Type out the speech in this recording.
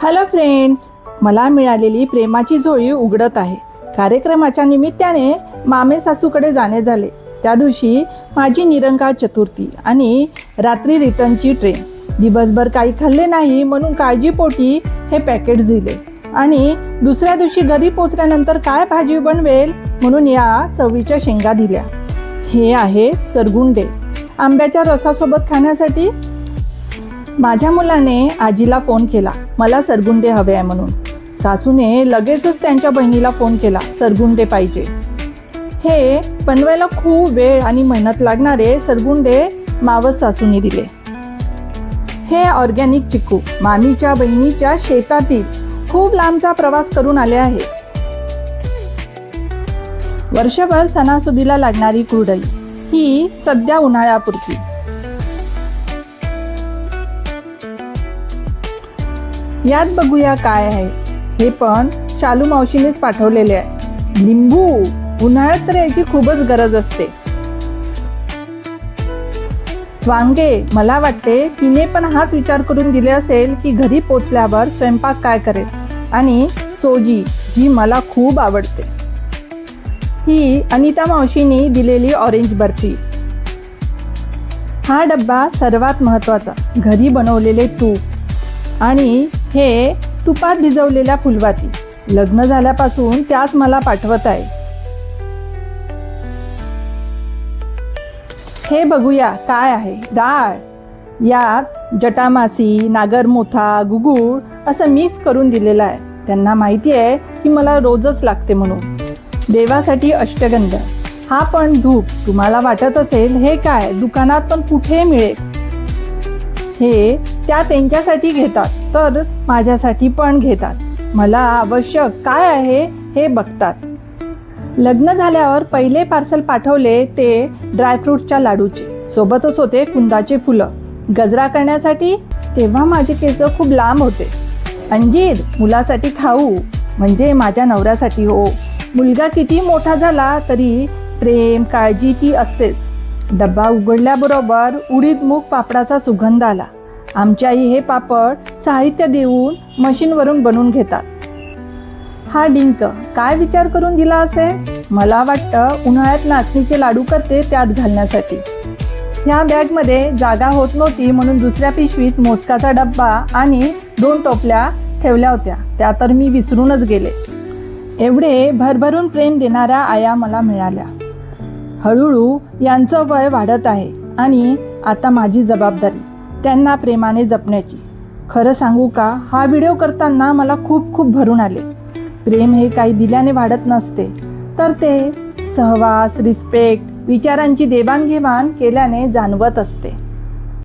Hello friends, मला मिळालेली प्रेमाची झोळी उघडत आहे. कार्यक्रमाच्या निमित्ताने मामे सासूकडे जाणे झाले. त्या दिवशी माझी निरंकाळ चतुर्थी आणि रात्री रिटर्नची ट्रेन. दिवसभर काही खाल्ले नाही म्हणून काळजीपोटी हे पॅकेट्स दिले आणि दुसऱ्या दिवशी घरी पोचल्यानंतर काय भाजी बनवेल म्हणून या चवळीच्या शेंगा दिल्या. हे आहे सरगुंडे, आंब्याच्या रसासोबत खाण्यासाठी. माझ्या मुलाने आजीला फोन केला, मला सरगुंडे हवे आहे म्हणून. सासूने लगेचच त्यांच्या बहिणीला फोन केला, सरगुंडे पाहिजे. हे बनवायला खूप वेळ आणि मेहनत लागणारे सरगुंडे मावस सासूने दिले. हे ऑर्गॅनिक चिकू मामीच्या बहिणीच्या शेतातील खूप लांबचा प्रवास करून आले आहे. वर्षभर सणासुदीला लागणारी कुरडई, ही सध्या उन्हाळ्यापुरती. यात बघूया काय आहे. हे पण शालू मावशीनेच पाठवलेले आहे. लिंबू, उन्हाळ्यात तर याची खूपच गरज असते. वांगे, मला वाटते तिने पण हाच विचार करून दिले असेल की घरी पोचल्यावर स्वयंपाक काय करेल. आणि सोजी, जी मला खूप आवडते. ही अनिता मावशीने दिलेली ऑरेंज बर्फी. हा डब्बा सर्वात महत्त्वाचा, घरी बनवलेले तूप आणि हे तुपात भिजवलेल्या फुलवाती. लग्न झाल्यापासून त्याच मला पाठवत आहे. हे बघूया काय आहे. डाळ, यात जटामासी, नागरमोथा, गुगुळ असं मिक्स करून दिलेलं आहे. त्यांना माहिती आहे की मला रोजच लागते म्हणून. देवासाठी अष्टगंध. हा पण धूप. तुम्हाला वाटत असेल हे काय, दुकानात पण कुठे मिळेल. हे त्या त्यांच्यासाठी घेतात तर माझ्यासाठी पण घेतात. मला आवश्यक काय आहे हे बघतात. लग्न झाल्यावर पहिले पार्सल पाठवले ते ड्रायफ्रूटच्या लाडूचे. सोबतच होते कुंदाचे फुलं गजरा करण्यासाठी. तेव्हा माझे केस खूप लांब होते. अंजीर, मुलासाठी खाऊ, म्हणजे माझ्या नवऱ्यासाठी हो. मुलगा किती मोठा झाला तरी प्रेम काळजी ती असतेच. डब्बा उघडल्याबरोबर उडीद मूग पापडाचा सुगंध आला. आमची आई हे पापड साहित्य देऊन मशीनवरून बनवून घेतात. हा डिंक काय विचार करून दिला असेल. मला वाटतं उन्हाळ्यात नाचणीचे लाडू करते त्यात घालण्यासाठी. ह्या बॅगमध्ये जागा होत नव्हती म्हणून दुसऱ्या पिशवीत मोदकाचा डब्बा आणि 2 टोपल्या ठेवल्या होत्या. त्या तर मी विसरूनच गेले. एवढे भरभरून प्रेम देणाऱ्या आया मला मिळाल्या. हळूहळू यांचं वय वाढत आहे आणि आता माझी जबाबदारी त्यांना प्रेमाने जपण्याची. खरं सांगू का, हा व्हिडिओ करताना मला खूप खूप भरून आले. प्रेम हे काही दिल्याने वाढत नसते, तर ते सहवास, रिस्पेक्ट, विचारांची देवाणघेवाण केल्याने जाणवत असते.